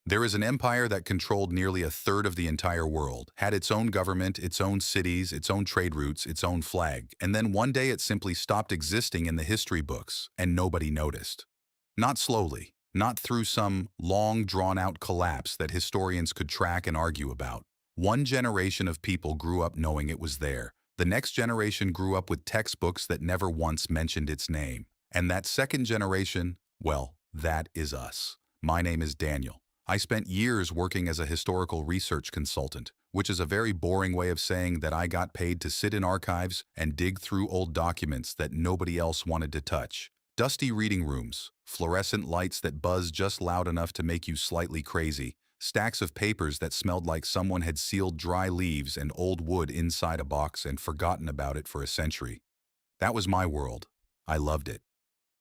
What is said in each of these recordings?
There is an empire that controlled nearly a third of the entire world, had its own government, its own cities, its own trade routes, its own flag, and then one day it simply stopped existing in the history books, and nobody noticed. Not slowly, not through some long, drawn-out collapse that historians could track and argue about. One generation of people grew up knowing it was there. The next generation grew up with textbooks that never once mentioned its name. And that second generation, well, that is us. My name is Daniel. I spent years working as a historical research consultant, which is a very boring way of saying that I got paid to sit in archives and dig through old documents that nobody else wanted to touch. Dusty reading rooms, fluorescent lights that buzz just loud enough to make you slightly crazy, stacks of papers that smelled like someone had sealed dry leaves and old wood inside a box and forgotten about it for a century. That was my world. I loved it.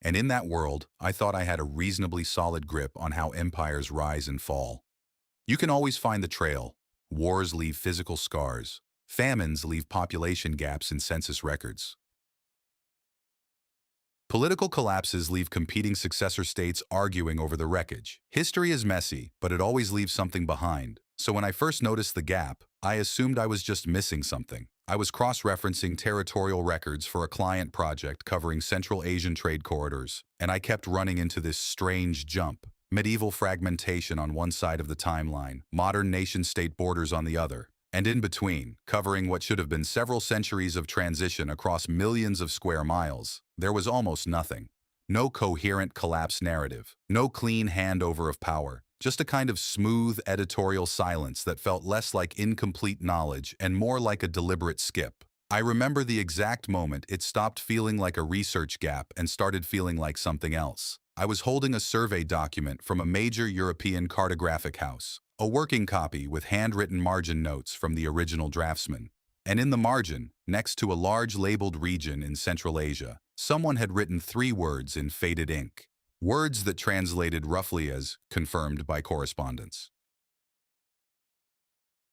And in that world, I thought I had a reasonably solid grip on how empires rise and fall. You can always find the trail. Wars leave physical scars. Famines leave population gaps in census records. Political collapses leave competing successor states arguing over the wreckage. History is messy, but it always leaves something behind. So when I first noticed the gap, I assumed I was just missing something. I was cross-referencing territorial records for a client project covering Central Asian trade corridors, and I kept running into this strange jump. Medieval fragmentation on one side of the timeline, modern nation-state borders on the other, and in between, covering what should have been several centuries of transition across millions of square miles, there was almost nothing. No coherent collapse narrative, no clean handover of power, just a kind of smooth editorial silence that felt less like incomplete knowledge and more like a deliberate skip. I remember the exact moment it stopped feeling like a research gap and started feeling like something else. I was holding a survey document from a major European cartographic house, a working copy with handwritten margin notes from the original draftsman. And in the margin, next to a large labeled region in Central Asia, someone had written 3 words in faded ink. Words that translated roughly as confirmed by correspondence.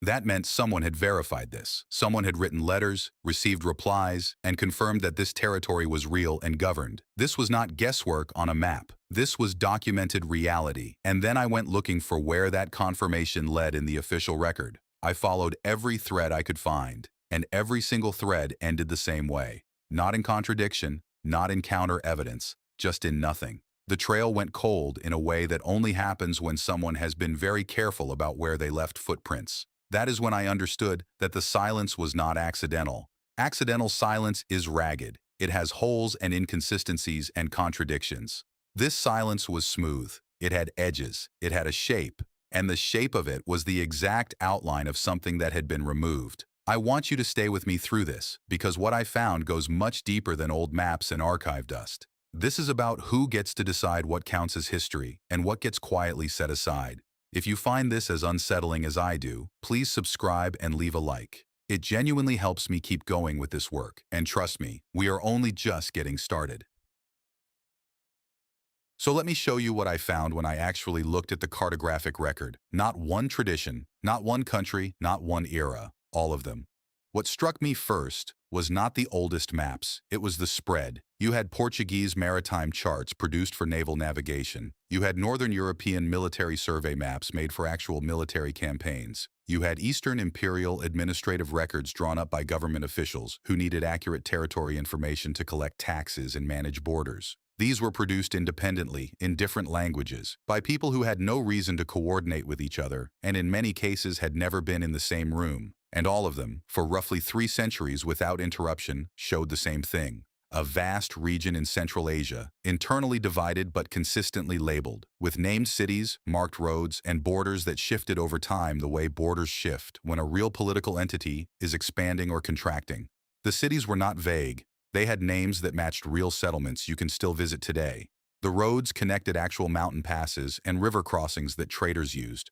That meant someone had verified this. Someone had written letters, received replies, and confirmed that this territory was real and governed. This was not guesswork on a map. This was documented reality. And then I went looking for where that confirmation led in the official record. I followed every thread I could find, and every single thread ended the same way. Not in contradiction, not in counter evidence, just in nothing. The trail went cold in a way that only happens when someone has been very careful about where they left footprints. That is when I understood that the silence was not accidental. Accidental silence is ragged. It has holes and inconsistencies and contradictions. This silence was smooth. It had edges. It had a shape. And the shape of it was the exact outline of something that had been removed. I want you to stay with me through this, because what I found goes much deeper than old maps and archive dust. This is about who gets to decide what counts as history and what gets quietly set aside. If you find this as unsettling as I do, please subscribe and leave a like. It genuinely helps me keep going with this work, and trust me, we are only just getting started. So let me show you what I found when I actually looked at the cartographic record. Not one tradition, not one country, not one era, all of them. What struck me first was not the oldest maps, it was the spread. You had Portuguese maritime charts produced for naval navigation. You had Northern European military survey maps made for actual military campaigns. You had Eastern imperial administrative records drawn up by government officials who needed accurate territory information to collect taxes and manage borders. These were produced independently, in different languages, by people who had no reason to coordinate with each other, and in many cases had never been in the same room. And all of them, for roughly 3 centuries without interruption, showed the same thing. A vast region in Central Asia, internally divided but consistently labeled, with named cities, marked roads, and borders that shifted over time the way borders shift when a real political entity is expanding or contracting. The cities were not vague. They had names that matched real settlements you can still visit today. The roads connected actual mountain passes and river crossings that traders used.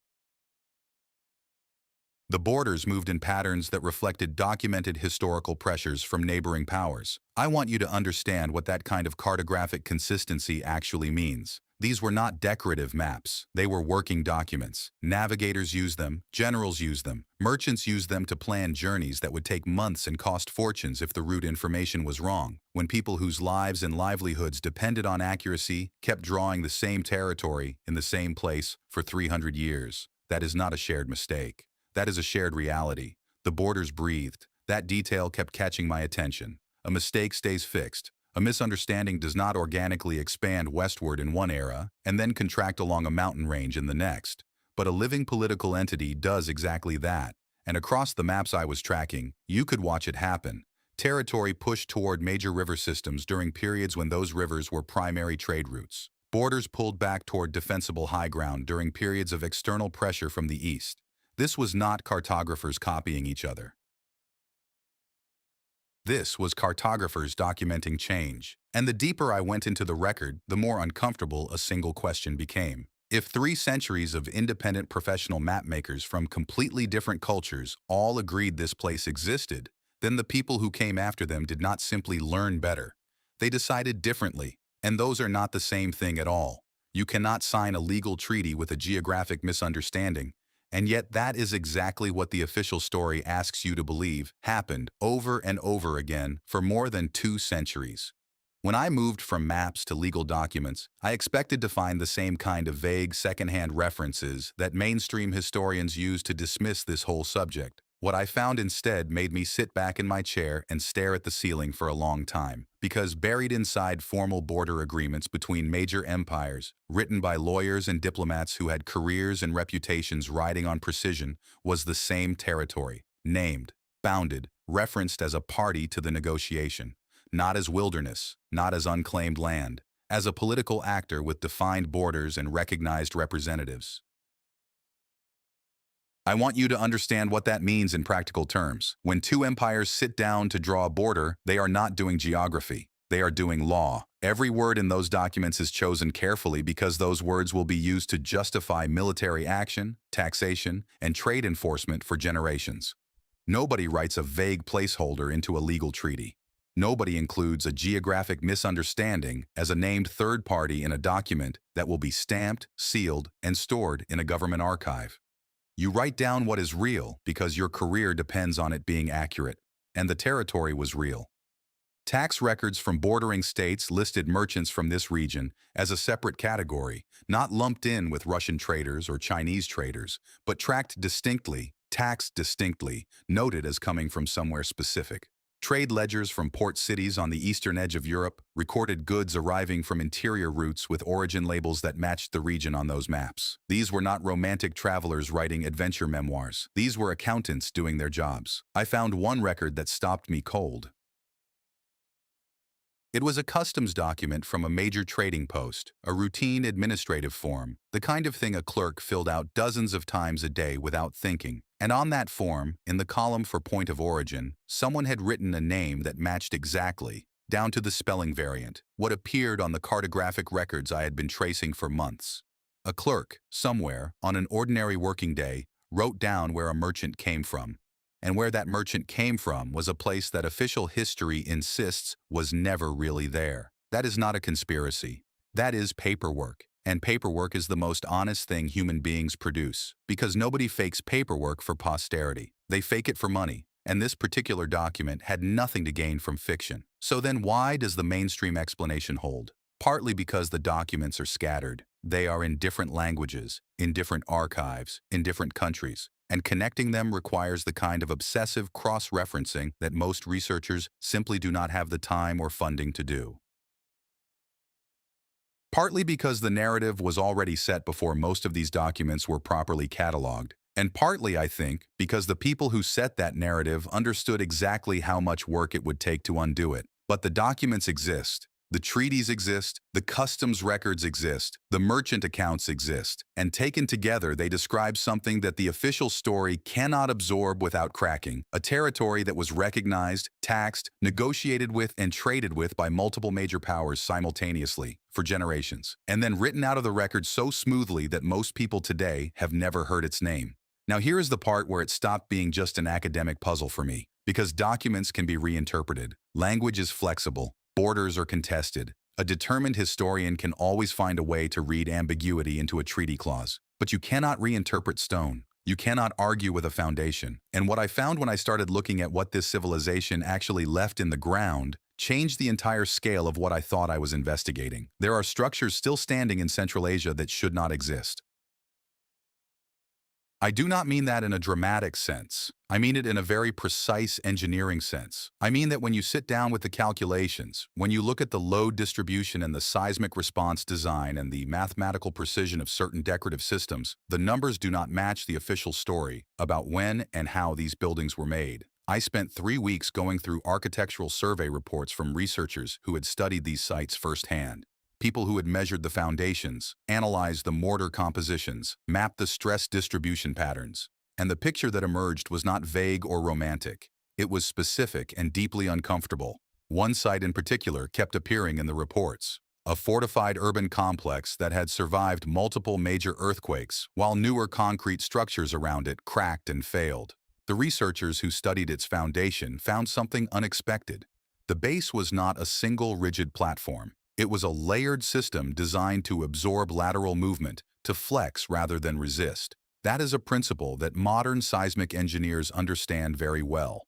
The borders moved in patterns that reflected documented historical pressures from neighboring powers. I want you to understand what that kind of cartographic consistency actually means. These were not decorative maps. They were working documents. Navigators used them, generals used them, merchants used them to plan journeys that would take months and cost fortunes if the route information was wrong. When people whose lives and livelihoods depended on accuracy kept drawing the same territory in the same place for 300 years, that is not a shared mistake. That is a shared reality. The borders breathed. That detail kept catching my attention. A mistake stays fixed. A misunderstanding does not organically expand westward in one era and then contract along a mountain range in the next. But a living political entity does exactly that. And across the maps I was tracking, you could watch it happen. Territory pushed toward major river systems during periods when those rivers were primary trade routes. Borders pulled back toward defensible high ground during periods of external pressure from the east. This was not cartographers copying each other. This was cartographers documenting change. And the deeper I went into the record, the more uncomfortable a single question became. If 3 centuries of independent professional mapmakers from completely different cultures all agreed this place existed, then the people who came after them did not simply learn better. They decided differently, and those are not the same thing at all. You cannot sign a legal treaty with a geographic misunderstanding. And yet that is exactly what the official story asks you to believe happened over and over again for more than 2 centuries. When I moved from maps to legal documents, I expected to find the same kind of vague secondhand references that mainstream historians use to dismiss this whole subject. What I found instead made me sit back in my chair and stare at the ceiling for a long time, because buried inside formal border agreements between major empires, written by lawyers and diplomats who had careers and reputations riding on precision, was the same territory, named, bounded, referenced as a party to the negotiation, not as wilderness, not as unclaimed land, as a political actor with defined borders and recognized representatives. I want you to understand what that means in practical terms. When 2 empires sit down to draw a border, they are not doing geography. They are doing law. Every word in those documents is chosen carefully because those words will be used to justify military action, taxation, and trade enforcement for generations. Nobody writes a vague placeholder into a legal treaty. Nobody includes a geographic misunderstanding as a named third party in a document that will be stamped, sealed, and stored in a government archive. You write down what is real because your career depends on it being accurate, and the territory was real. Tax records from bordering states listed merchants from this region as a separate category, not lumped in with Russian traders or Chinese traders, but tracked distinctly, taxed distinctly, noted as coming from somewhere specific. Trade ledgers from port cities on the eastern edge of Europe recorded goods arriving from interior routes with origin labels that matched the region on those maps. These were not romantic travelers writing adventure memoirs. These were accountants doing their jobs. I found one record that stopped me cold. It was a customs document from a major trading post, a routine administrative form, the kind of thing a clerk filled out dozens of times a day without thinking. And on that form, in the column for point of origin, someone had written a name that matched exactly, down to the spelling variant, what appeared on the cartographic records I had been tracing for months. A clerk, somewhere, on an ordinary working day, wrote down where a merchant came from. And where that merchant came from was a place that official history insists was never really there. That is not a conspiracy. That is paperwork. And paperwork is the most honest thing human beings produce, because nobody fakes paperwork for posterity. They fake it for money. And this particular document had nothing to gain from fiction. So then why does the mainstream explanation hold? Partly because the documents are scattered. They are in different languages, in different archives, in different countries. And connecting them requires the kind of obsessive cross-referencing that most researchers simply do not have the time or funding to do. Partly because the narrative was already set before most of these documents were properly cataloged, and partly, I think, because the people who set that narrative understood exactly how much work it would take to undo it. But the documents exist. The treaties exist, the customs records exist, the merchant accounts exist, and taken together they describe something that the official story cannot absorb without cracking, a territory that was recognized, taxed, negotiated with, and traded with by multiple major powers simultaneously, for generations, and then written out of the record so smoothly that most people today have never heard its name. Now here is the part where it stopped being just an academic puzzle for me, because documents can be reinterpreted, language is flexible, borders are contested, A determined historian can always find a way to read ambiguity into a treaty clause, but you cannot reinterpret stone. You cannot argue with a foundation. And what I found when I started looking at what this civilization actually left in the ground changed the entire scale of what I thought I was investigating. There are structures still standing in Central Asia that should not exist. I do not mean that in a dramatic sense. I mean it in a very precise engineering sense. I mean that when you sit down with the calculations, when you look at the load distribution and the seismic response design and the mathematical precision of certain decorative systems, the numbers do not match the official story about when and how these buildings were made. I spent 3 weeks going through architectural survey reports from researchers who had studied these sites firsthand. People who had measured the foundations, analyzed the mortar compositions, mapped the stress distribution patterns. And the picture that emerged was not vague or romantic. It was specific and deeply uncomfortable. One site in particular kept appearing in the reports. A fortified urban complex that had survived multiple major earthquakes, while newer concrete structures around it cracked and failed. The researchers who studied its foundation found something unexpected. The base was not a single rigid platform. It was a layered system designed to absorb lateral movement, to flex rather than resist. That is a principle that modern seismic engineers understand very well.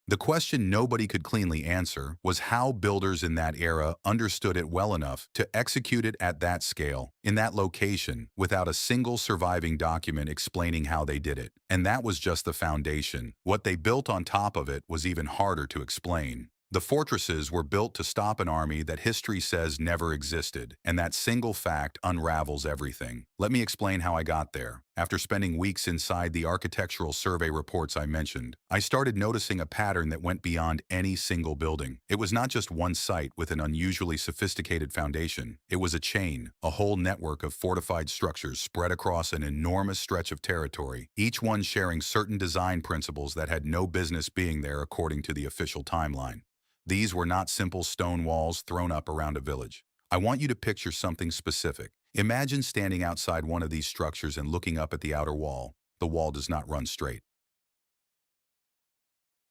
The question nobody could cleanly answer was how builders in that era understood it well enough to execute it at that scale, in that location, without a single surviving document explaining how they did it. And that was just the foundation. What they built on top of it was even harder to explain. The fortresses were built to stop an army that history says never existed, and that single fact unravels everything. Let me explain how I got there. After spending weeks inside the architectural survey reports I mentioned, I started noticing a pattern that went beyond any single building. It was not just one site with an unusually sophisticated foundation. It was a chain, a whole network of fortified structures spread across an enormous stretch of territory, each one sharing certain design principles that had no business being there according to the official timeline. These were not simple stone walls thrown up around a village. I want you to picture something specific. Imagine standing outside one of these structures and looking up at the outer wall. The wall does not run straight.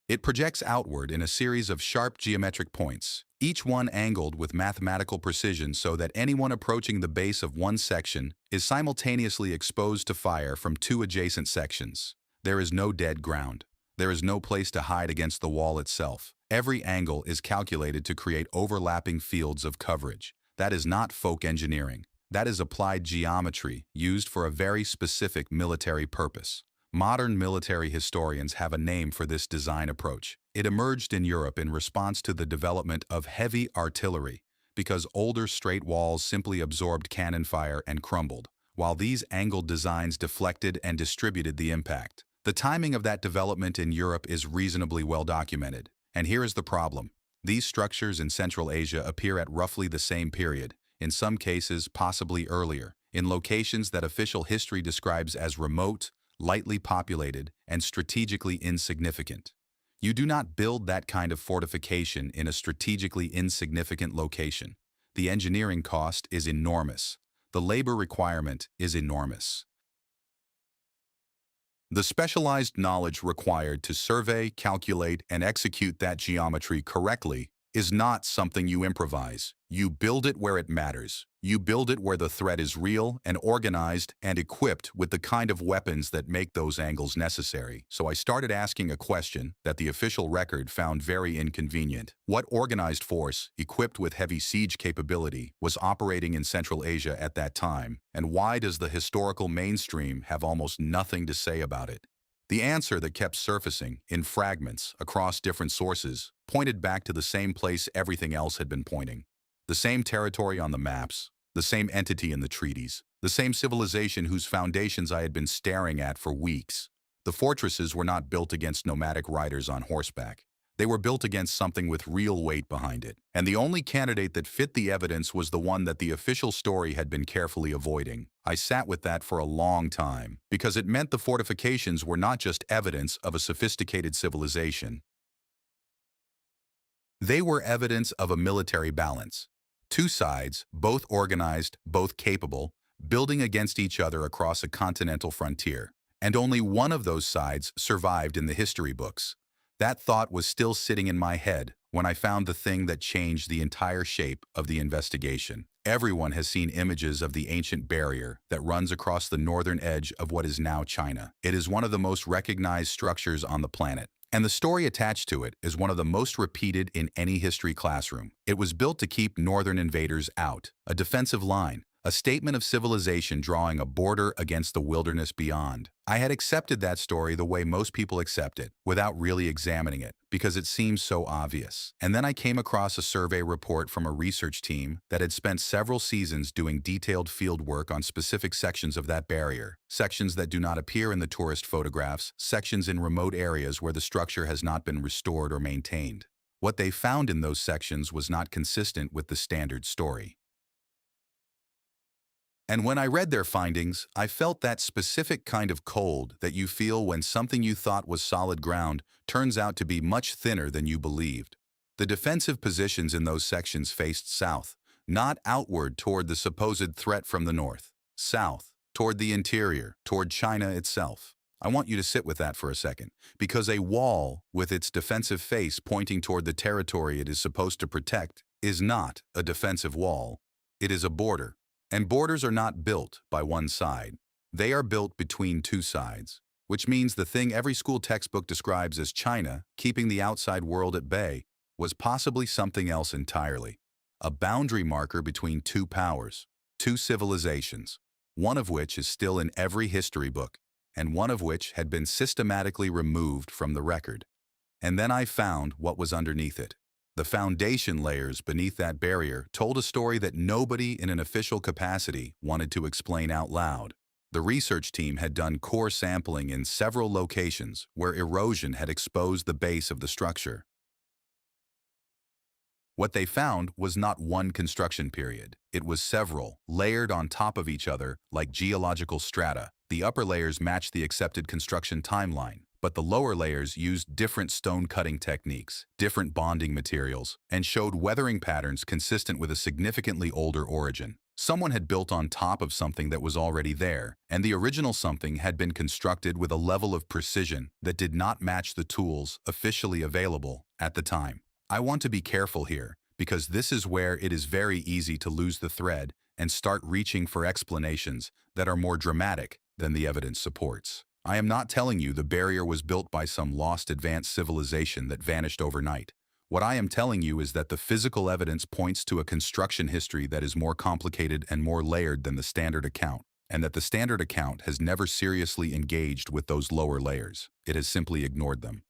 It projects outward in a series of sharp geometric points, each one angled with mathematical precision so that anyone approaching the base of one section is simultaneously exposed to fire from 2 adjacent sections. There is no dead ground. There is no place to hide against the wall itself. Every angle is calculated to create overlapping fields of coverage. That is not folk engineering. That is applied geometry used for a very specific military purpose. Modern military historians have a name for this design approach. It emerged in Europe in response to the development of heavy artillery, because older straight walls simply absorbed cannon fire and crumbled, while these angled designs deflected and distributed the impact. The timing of that development in Europe is reasonably well documented. And here is the problem. These structures in Central Asia appear at roughly the same period, in some cases possibly earlier, in locations that official history describes as remote, lightly populated, and strategically insignificant. You do not build that kind of fortification in a strategically insignificant location. The engineering cost is enormous. The labor requirement is enormous. The specialized knowledge required to survey, calculate, and execute that geometry correctly is not something you improvise. You build it where it matters. You build it where the threat is real and organized and equipped with the kind of weapons that make those angles necessary. So I started asking a question that the official record found very inconvenient. What organized force, equipped with heavy siege capability, was operating in Central Asia at that time? And why does the historical mainstream have almost nothing to say about it? The answer that kept surfacing, in fragments, across different sources, pointed back to the same place everything else had been pointing. The same territory on the maps, the same entity in the treaties, the same civilization whose foundations I had been staring at for weeks. The fortresses were not built against nomadic riders on horseback. They were built against something with real weight behind it. And the only candidate that fit the evidence was the one that the official story had been carefully avoiding. I sat with that for a long time, because it meant the fortifications were not just evidence of a sophisticated civilization. They were evidence of a military balance. 2 sides, both organized, both capable, building against each other across a continental frontier. And only one of those sides survived in the history books. That thought was still sitting in my head when I found the thing that changed the entire shape of the investigation. Everyone has seen images of the ancient barrier that runs across the northern edge of what is now China. It is one of the most recognized structures on the planet, and the story attached to it is one of the most repeated in any history classroom. It was built to keep northern invaders out, a defensive line, a statement of civilization drawing a border against the wilderness beyond. I had accepted that story the way most people accept it, without really examining it, because it seems so obvious. And then I came across a survey report from a research team that had spent several seasons doing detailed field work on specific sections of that barrier, sections that do not appear in the tourist photographs, sections in remote areas where the structure has not been restored or maintained. What they found in those sections was not consistent with the standard story. And when I read their findings, I felt that specific kind of cold that you feel when something you thought was solid ground turns out to be much thinner than you believed. The defensive positions in those sections faced south, not outward toward the supposed threat from the north. South, toward the interior, toward China itself. I want you to sit with that for a second, because a wall with its defensive face pointing toward the territory it is supposed to protect is not a defensive wall. It is a border. And borders are not built by one side. They are built between two sides, which means the thing every school textbook describes as China, keeping the outside world at bay, was possibly something else entirely. A boundary marker between two powers, two civilizations, one of which is still in every history book, and one of which had been systematically removed from the record. And then I found what was underneath it. The foundation layers beneath that barrier told a story that nobody in an official capacity wanted to explain out loud. The research team had done core sampling in several locations where erosion had exposed the base of the structure. What they found was not one construction period. It was several, layered on top of each other like geological strata. The upper layers matched the accepted construction timeline, but the lower layers used different stone cutting techniques, different bonding materials, and showed weathering patterns consistent with a significantly older origin. Someone had built on top of something that was already there, and the original something had been constructed with a level of precision that did not match the tools officially available at the time. I want to be careful here, because this is where it is very easy to lose the thread and start reaching for explanations that are more dramatic than the evidence supports. I am not telling you the barrier was built by some lost advanced civilization that vanished overnight. What I am telling you is that the physical evidence points to a construction history that is more complicated and more layered than the standard account, and that the standard account has never seriously engaged with those lower layers. It has simply ignored them.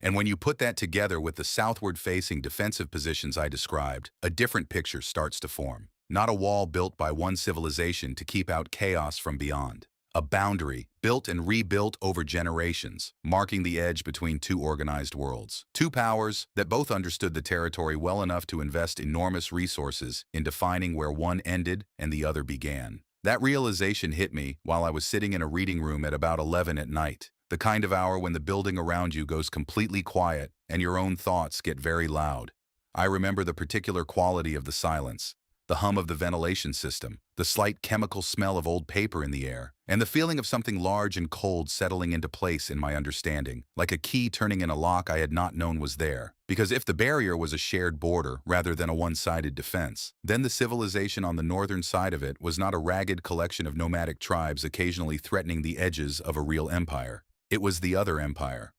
And when you put that together with the southward-facing defensive positions I described, a different picture starts to form. Not a wall built by one civilization to keep out chaos from beyond. A boundary, built and rebuilt over generations, marking the edge between two organized worlds. Two powers that both understood the territory well enough to invest enormous resources in defining where one ended and the other began. That realization hit me while I was sitting in a reading room at about 11 at night, the kind of hour when the building around you goes completely quiet and your own thoughts get very loud. I remember the particular quality of the silence, the hum of the ventilation system, the slight chemical smell of old paper in the air, and the feeling of something large and cold settling into place in my understanding, like a key turning in a lock I had not known was there. Because if the barrier was a shared border rather than a one-sided defense, then the civilization on the northern side of it was not a ragged collection of nomadic tribes occasionally threatening the edges of a real empire. It was the other empire.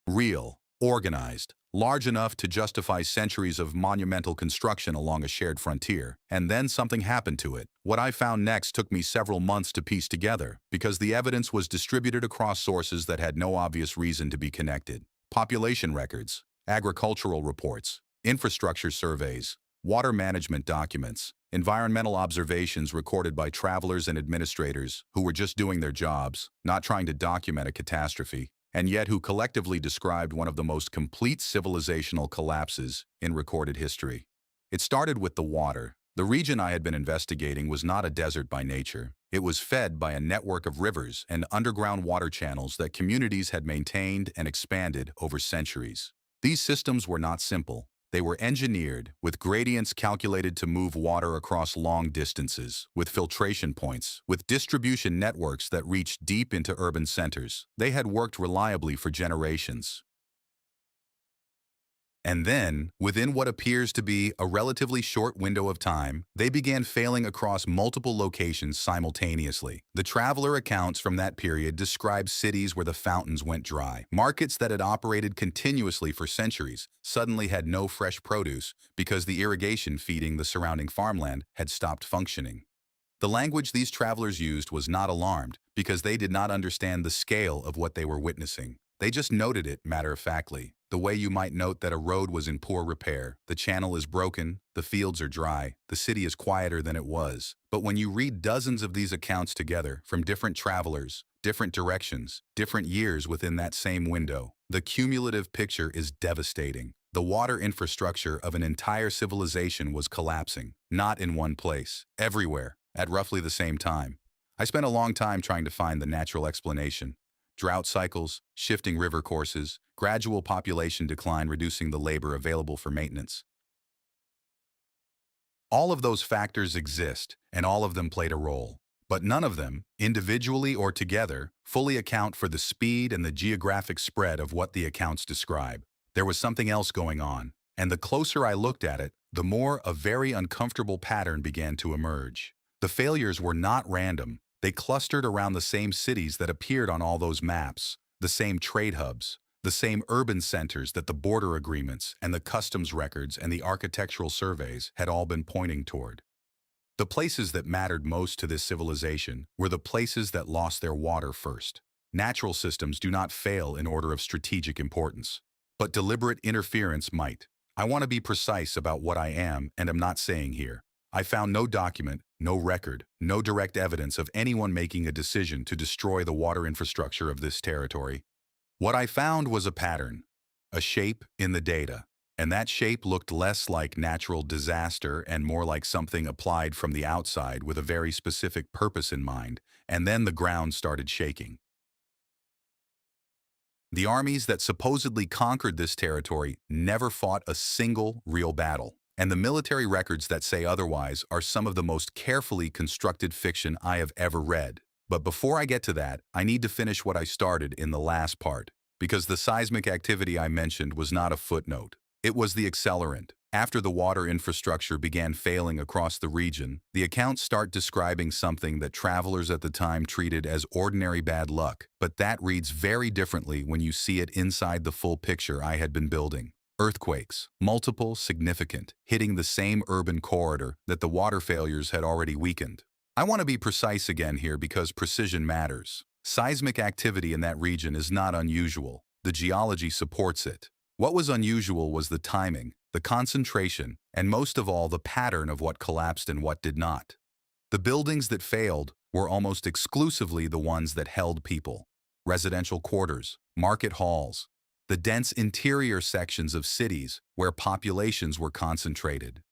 Real, organized, large enough to justify centuries of monumental construction along a shared frontier. And then something happened to it. What I found next took me several months to piece together, because the evidence was distributed across sources that had no obvious reason to be connected. Population records, agricultural reports, infrastructure surveys, water management documents, environmental observations recorded by travelers and administrators who were just doing their jobs, not trying to document a catastrophe, and yet who collectively described one of the most complete civilizational collapses in recorded history. It started with the water. The region I had been investigating was not a desert by nature. It was fed by a network of rivers and underground water channels that communities had maintained and expanded over centuries. These systems were not simple. They were engineered, with gradients calculated to move water across long distances, with filtration points, with distribution networks that reached deep into urban centers. They had worked reliably for generations. And then, within what appears to be a relatively short window of time, they began failing across multiple locations simultaneously. The traveler accounts from that period describe cities where the fountains went dry. Markets that had operated continuously for centuries suddenly had no fresh produce because the irrigation feeding the surrounding farmland had stopped functioning. The language these travelers used was not alarmed because they did not understand the scale of what they were witnessing. They just noted it matter-of-factly, the way you might note that a road was in poor repair, the channel is broken, the fields are dry, the city is quieter than it was. But when you read dozens of these accounts together from different travelers, different directions, different years within that same window, the cumulative picture is devastating. The water infrastructure of an entire civilization was collapsing, not in one place, everywhere, at roughly the same time. I spent a long time trying to find the natural explanation. Drought cycles, shifting river courses, gradual population decline reducing the labor available for maintenance. All of those factors exist, and all of them played a role. But none of them, individually or together, fully account for the speed and the geographic spread of what the accounts describe. There was something else going on, and the closer I looked at it, the more a very uncomfortable pattern began to emerge. The failures were not random. They clustered around the same cities that appeared on all those maps, the same trade hubs, the same urban centers that the border agreements and the customs records and the architectural surveys had all been pointing toward. The places that mattered most to this civilization were the places that lost their water first. Natural systems do not fail in order of strategic importance, but deliberate interference might. I want to be precise about what I am and am not saying here. I found no document, no record, no direct evidence of anyone making a decision to destroy the water infrastructure of this territory. What I found was a pattern, a shape in the data, and that shape looked less like natural disaster and more like something applied from the outside with a very specific purpose in mind, and then the ground started shaking. The armies that supposedly conquered this territory never fought a single real battle. And the military records that say otherwise are some of the most carefully constructed fiction I have ever read. But before I get to that, I need to finish what I started in the last part, because the seismic activity I mentioned was not a footnote. It was the accelerant. After the water infrastructure began failing across the region, the accounts start describing something that travelers at the time treated as ordinary bad luck, but that reads very differently when you see it inside the full picture I had been building. Earthquakes, multiple, significant, hitting the same urban corridor that the water failures had already weakened. I want to be precise again here because precision matters. Seismic activity in that region is not unusual. The geology supports it. What was unusual was the timing, the concentration, and most of all the pattern of what collapsed and what did not. The buildings that failed were almost exclusively the ones that held people. Residential quarters, market halls, the dense interior sections of cities where populations were concentrated.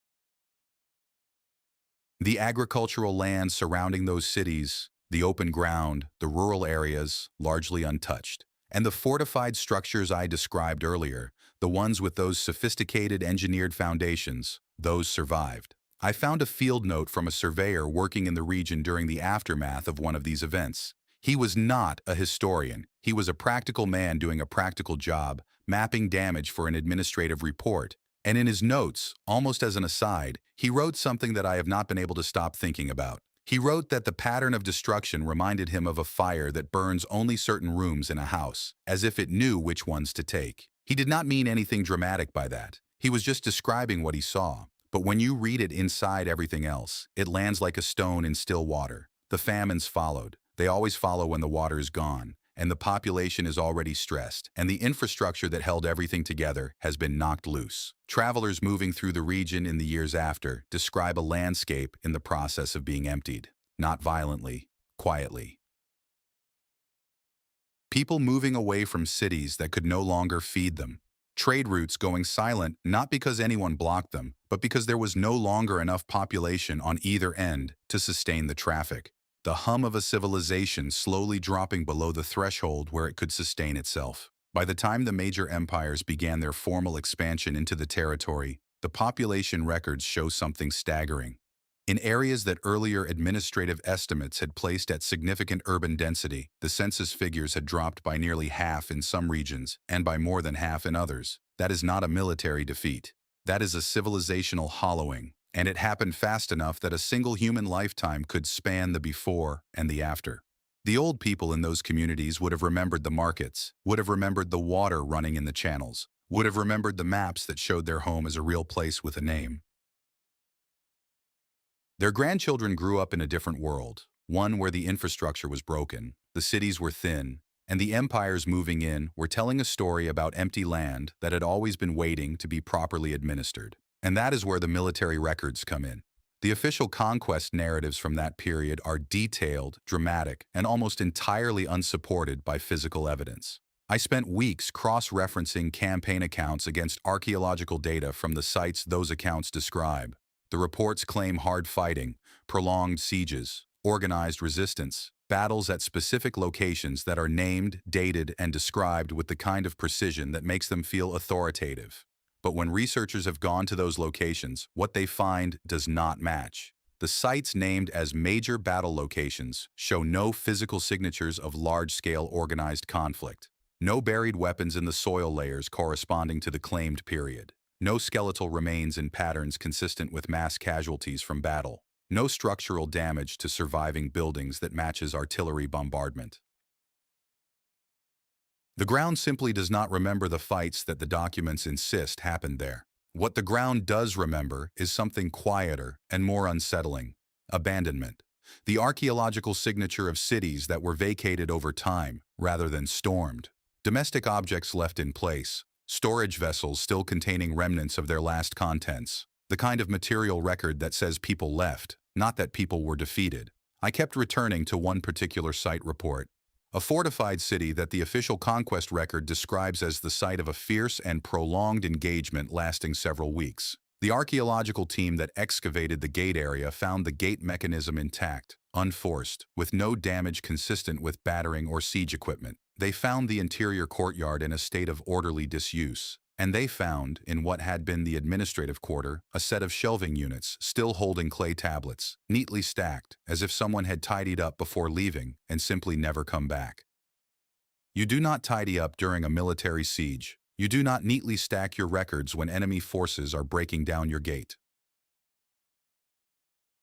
The agricultural land surrounding those cities, the open ground, the rural areas, largely untouched. And the fortified structures I described earlier, the ones with those sophisticated engineered foundations, those survived. I found a field note from a surveyor working in the region during the aftermath of one of these events. He was not a historian. He was a practical man doing a practical job, mapping damage for an administrative report. And in his notes, almost as an aside, he wrote something that I have not been able to stop thinking about. He wrote that the pattern of destruction reminded him of a fire that burns only certain rooms in a house, as if it knew which ones to take. He did not mean anything dramatic by that. He was just describing what he saw. But when you read it inside everything else, it lands like a stone in still water. The famines followed. They always follow when the water is gone, and the population is already stressed, and the infrastructure that held everything together has been knocked loose. Travelers moving through the region in the years after describe a landscape in the process of being emptied, not violently, quietly. People moving away from cities that could no longer feed them. Trade routes going silent not because anyone blocked them, but because there was no longer enough population on either end to sustain the traffic. The hum of a civilization slowly dropping below the threshold where it could sustain itself. By the time the major empires began their formal expansion into the territory, the population records show something staggering. In areas that earlier administrative estimates had placed at significant urban density, the census figures had dropped by nearly half in some regions and by more than half in others. That is not a military defeat. That is a civilizational hollowing, and it happened fast enough that a single human lifetime could span the before and the after. The old people in those communities would have remembered the markets, would have remembered the water running in the channels, would have remembered the maps that showed their home as a real place with a name. Their grandchildren grew up in a different world, one where the infrastructure was broken, the cities were thin, and the empires moving in were telling a story about empty land that had always been waiting to be properly administered. And that is where the military records come in. The official conquest narratives from that period are detailed, dramatic, and almost entirely unsupported by physical evidence. I spent weeks cross-referencing campaign accounts against archaeological data from the sites those accounts describe. The reports claim hard fighting, prolonged sieges, organized resistance, battles at specific locations that are named, dated, and described with the kind of precision that makes them feel authoritative. But when researchers have gone to those locations, what they find does not match. The sites named as major battle locations show no physical signatures of large-scale organized conflict, no buried weapons in the soil layers corresponding to the claimed period. No skeletal remains in patterns consistent with mass casualties from battle. No structural damage to surviving buildings that matches artillery bombardment. The ground simply does not remember the fights that the documents insist happened there. What the ground does remember is something quieter and more unsettling: abandonment. The archaeological signature of cities that were vacated over time rather than stormed. Domestic objects left in place. Storage vessels still containing remnants of their last contents. The kind of material record that says people left, not that people were defeated. I kept returning to one particular site report. A fortified city that the official conquest record describes as the site of a fierce and prolonged engagement lasting several weeks. The archaeological team that excavated the gate area found the gate mechanism intact, unforced, with no damage consistent with battering or siege equipment. They found the interior courtyard in a state of orderly disuse, and they found, in what had been the administrative quarter, a set of shelving units still holding clay tablets, neatly stacked, as if someone had tidied up before leaving and simply never come back. You do not tidy up during a military siege. You do not neatly stack your records when enemy forces are breaking down your gate.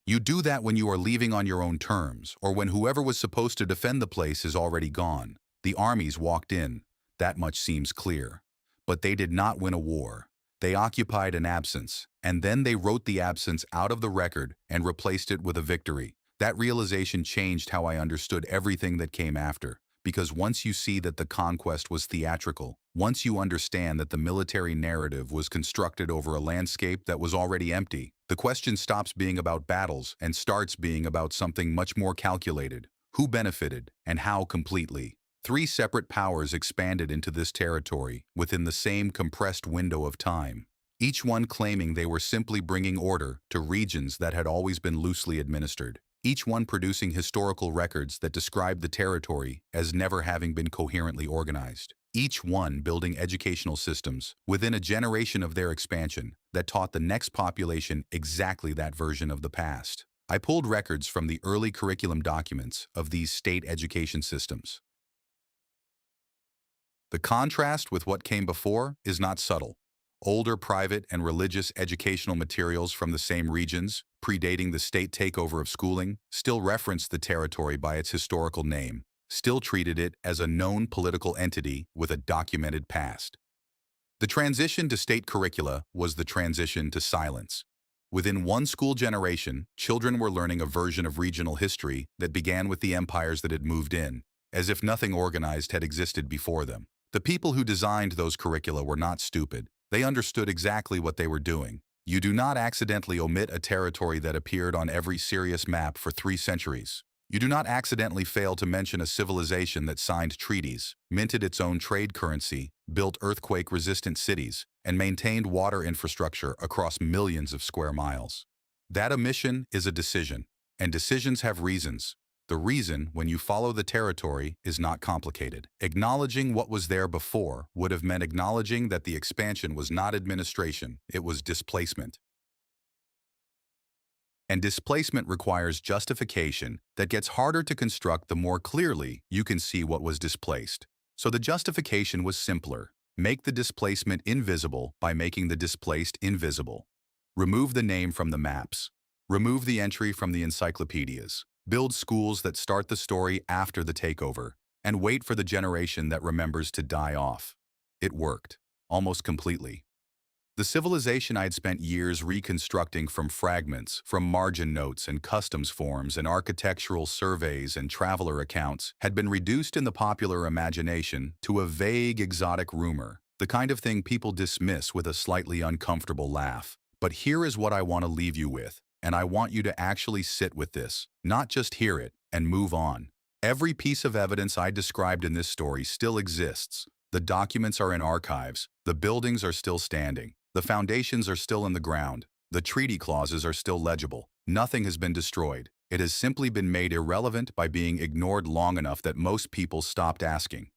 You do that when you are leaving on your own terms, or when whoever was supposed to defend the place is already gone. The armies walked in. That much seems clear. But they did not win a war. They occupied an absence, and then they wrote the absence out of the record and replaced it with a victory. That realization changed how I understood everything that came after, because once you see that the conquest was theatrical, once you understand that the military narrative was constructed over a landscape that was already empty, the question stops being about battles and starts being about something much more calculated: who benefited and how completely. 3 separate powers expanded into this territory within the same compressed window of time, each one claiming they were simply bringing order to regions that had always been loosely administered, each one producing historical records that described the territory as never having been coherently organized, each one building educational systems within a generation of their expansion that taught the next population exactly that version of the past. I pulled records from the early curriculum documents of these state education systems. The contrast with what came before is not subtle. Older private and religious educational materials from the same regions, predating the state takeover of schooling, still referenced the territory by its historical name, still treated it as a known political entity with a documented past. The transition to state curricula was the transition to silence. Within one school generation, children were learning a version of regional history that began with the empires that had moved in, as if nothing organized had existed before them. The people who designed those curricula were not stupid. They understood exactly what they were doing. You do not accidentally omit a territory that appeared on every serious map for 3 centuries. You do not accidentally fail to mention a civilization that signed treaties, minted its own trade currency, built earthquake-resistant cities, and maintained water infrastructure across millions of square miles. That omission is a decision, and decisions have reasons. The reason, when you follow the territory, is not complicated. Acknowledging what was there before would have meant acknowledging that the expansion was not administration, it was displacement. And displacement requires justification that gets harder to construct the more clearly you can see what was displaced. So the justification was simpler. Make the displacement invisible by making the displaced invisible. Remove the name from the maps. Remove the entry from the encyclopedias. Build schools that start the story after the takeover, and wait for the generation that remembers to die off. It worked, almost completely. The civilization I'd spent years reconstructing from fragments, from margin notes and customs forms and architectural surveys and traveler accounts, had been reduced in the popular imagination to a vague, exotic rumor, the kind of thing people dismiss with a slightly uncomfortable laugh. But here is what I want to leave you with, and I want you to actually sit with this, not just hear it, and move on. Every piece of evidence I described in this story still exists. The documents are in archives, the buildings are still standing. The foundations are still in the ground. The treaty clauses are still legible. Nothing has been destroyed. It has simply been made irrelevant by being ignored long enough that most people stopped asking.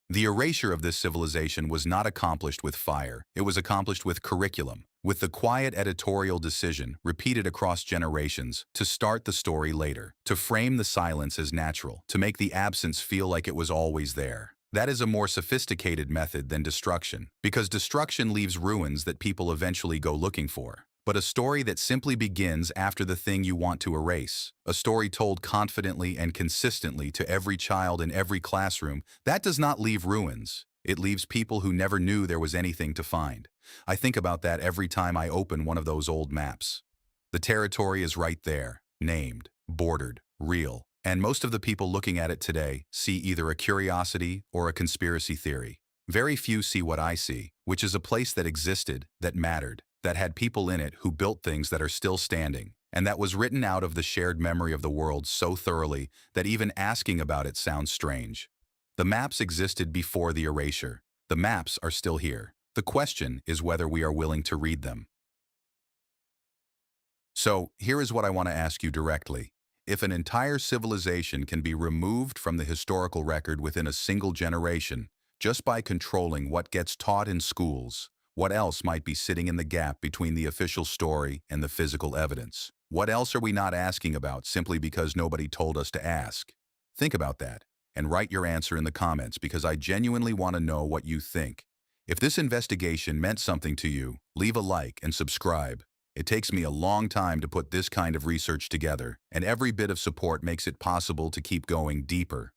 The erasure of this civilization was not accomplished with fire. It was accomplished with curriculum, with the quiet editorial decision, repeated across generations, to start the story later, to frame the silence as natural, to make the absence feel like it was always there. That is a more sophisticated method than destruction, because destruction leaves ruins that people eventually go looking for. But a story that simply begins after the thing you want to erase, a story told confidently and consistently to every child in every classroom, that does not leave ruins. It leaves people who never knew there was anything to find. I think about that every time I open one of those old maps. The territory is right there, named, bordered, real. And most of the people looking at it today see either a curiosity or a conspiracy theory. Very few see what I see, which is a place that existed, that mattered, that had people in it who built things that are still standing, and that was written out of the shared memory of the world so thoroughly that even asking about it sounds strange. The maps existed before the erasure. The maps are still here. The question is whether we are willing to read them. So, here is what I want to ask you directly. If an entire civilization can be removed from the historical record within a single generation, just by controlling what gets taught in schools, what else might be sitting in the gap between the official story and the physical evidence? What else are we not asking about simply because nobody told us to ask? Think about that, and write your answer in the comments because I genuinely want to know what you think. If this investigation meant something to you, leave a like and subscribe. It takes me a long time to put this kind of research together, and every bit of support makes it possible to keep going deeper.